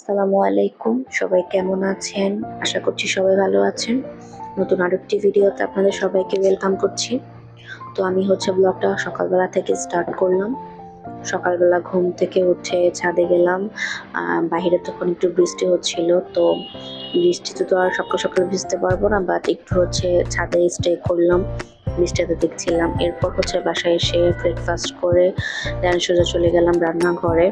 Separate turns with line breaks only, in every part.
আসসালামু আলাইকুম, সবাই কেমন আছেন? আশা করছি সবাই ভালো আছেন। নতুন আরেকটি ভিডিওতে আপনাদের সবাইকে ওয়েলকাম করছি। তো আমি ব্লগটা সকালবেলা থেকে স্টার্ট করলাম। সকালবেলা ঘুম থেকে উঠে ছাদে গেলাম। বাহিরে তখন একটু বৃষ্টি হচ্ছিল। তো বৃষ্টিতে তো আর সকাল সকাল ভিজতে পারবো না, বাট একটু ছাদে স্টে করলাম, বৃষ্টিতে দেখছিলাম। এরপর বাসায় এসে ব্রেকফাস্ট করে দেন সোজা চলে গেলাম রান্নাঘরে।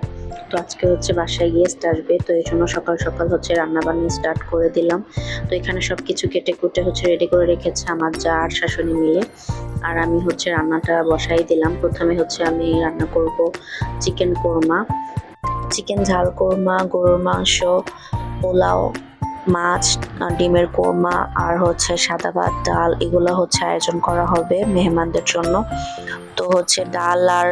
তো আজকে বাসায় গেস্ট আসবে, তো এই জন্য সকাল সকাল রান্না বান্না স্টার্ট করে দিলাম। তো এখানে সব কিছু কেটে কুটে রেডি করে রেখেছে আমার যা আর শাশুড়ি মিলে। আর আমি রান্নাটা বসাই দিলাম। প্রথমে আমি রান্না করব চিকেন কোরমা, চিকেন ঝাল কোরমা, গরুর মাংস, পোলাও, মাছ, ডিমের কোরমা আর সাদা ভাত, ডাল, এগুলো আয়োজন করা হবে মেহমানদের জন্য। তো ডাল আর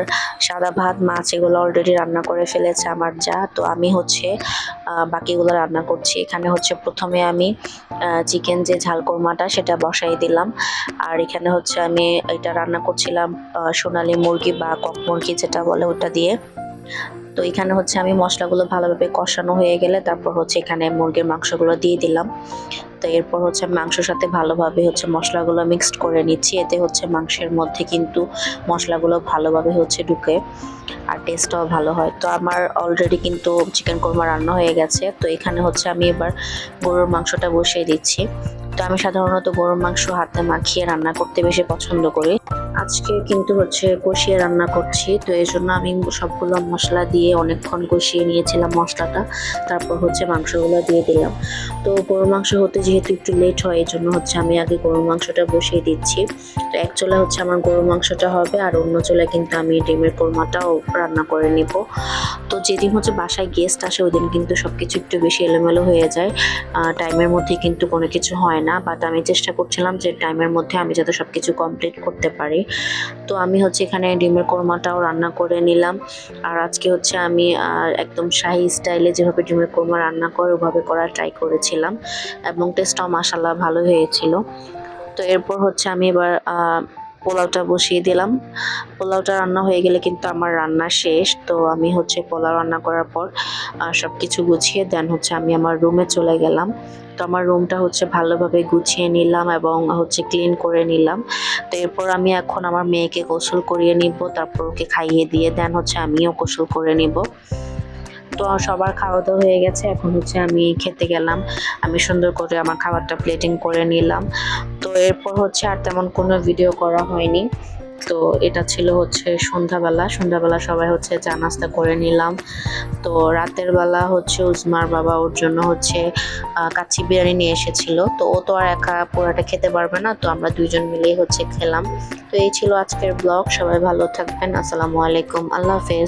সাদা ভাত, মাছ এগুলো অলরেডি রান্না করে ফেলেছে আমার যা। তো আমি বাকিগুলো রান্না করছি। এখানে প্রথমে আমি চিকেন যে ঝাল কোরমাটা সেটা বসাই দিলাম। আর এখানে আমি এটা রান্না করছিলাম সোনালী মুরগি বা কক মুরগি যেটা বলে ওটা দিয়ে। তো এখানে আমি মশলাগুলো ভালোভাবে কষানো হয়ে গেলে তারপর এখানে মুরগির মাংসগুলো দিয়ে দিলাম। তো এরপর মাংসের সাথে ভালোভাবে মশলাগুলো মিক্সড করে নিচ্ছি। এতে মাংসের মধ্যে কিন্তু মশলাগুলো ভালোভাবে ঢুকে আর টেস্টটাও ভালো হয়। তো আমার অলরেডি কিন্তু চিকেন কোরমা রান্না হয়ে গেছে। তো এখানে আমি এবার গরুর মাংসটা বসিয়ে দিচ্ছি। তো আমি সাধারণত গরুর মাংস হাতে মাখিয়ে রান্না করতে বেশি পছন্দ করি। আজকে কিন্তু কষিয়ে রান্না করছি। তো এই জন্য আমি সবগুলো মশলা দিয়ে অনেকক্ষণ কষিয়ে নিয়েছিলাম মশলাটা। তারপর মাংসগুলো দিয়ে দিলাম। তো গরুর মাংস হতে যেহেতু একটু লেট হয়, এই জন্য আমি আগে গরুর মাংসটা বসিয়ে দিচ্ছি। তো এক চুলা আমার গরুর মাংসটা হবে, আর অন্য চুলায় কিন্তু আমি ডিমের কোরমাটাও রান্না করে নিব। তো যেদিন বাসায় গেস্ট আসে ওই দিন কিন্তু সবকিছু একটু বেশি এলোমেলো হয়ে যায়, টাইমের মধ্যে কিন্তু কোনো কিছু হয় না। বাট আমি চেষ্টা করছিলাম যে টাইমের মধ্যে আমি যাতে সবকিছু কমপ্লিট করতে পারি। তো আমি এখানে ডিমের কোরমাটাও রান্না করে নিলাম। আর আজকে আমি একদম শাহী স্টাইলে যেভাবে ডিমের কোরমা রান্না করে ওভাবে করার ট্রাই করেছিলাম, এবং টেস্টটাও মাশাআল্লাহ ভালো হয়েছিল। তো এরপর আমি এবার পোলাওটা বসিয়ে দিলাম। পোলাওটা রান্না হয়ে গেলে কিন্তু আমার রান্না শেষ। তো আমি পোলাও রান্না করার পর সব কিছু গুছিয়ে দেন আমি আমার রুমে চলে গেলাম। তো আমার রুমটা ভালোভাবে গুছিয়ে নিলাম এবং ক্লিন করে নিলাম। তো এরপর আমি এখন আমার মেয়েকে গোসল করিয়ে নিব, তারপর ওকে খাইয়ে দিয়ে দেন আমিও গোসল করে নিব। তো সবার খাওয়া দাওয়া হয়ে গেছে, এখন আমি খেতে গেলাম। আমি সুন্দর করে আমার খাবারটা প্লেটিং করে নিলাম। তো এরপর আর তেমন কোনো ভিডিও করা হয়নি। তো এটা ছিল সন্ধ্যাবেলা সবাই চা নাস্তা করে নিলাম। তো রাতের বেলা উজমার বাবা ওর জন্য কাচ্চি বিরিয়ানি নিয়ে এসেছিল। তো ও তো আর একা পুরাটা খেতে পারবে না, তো আমরা দুইজন মিলেই খেলাম। তো এই ছিল আজকের ব্লগ। সবাই ভালো থাকবেন। আসসালামু আলাইকুম, আল্লাহ হাফেজ।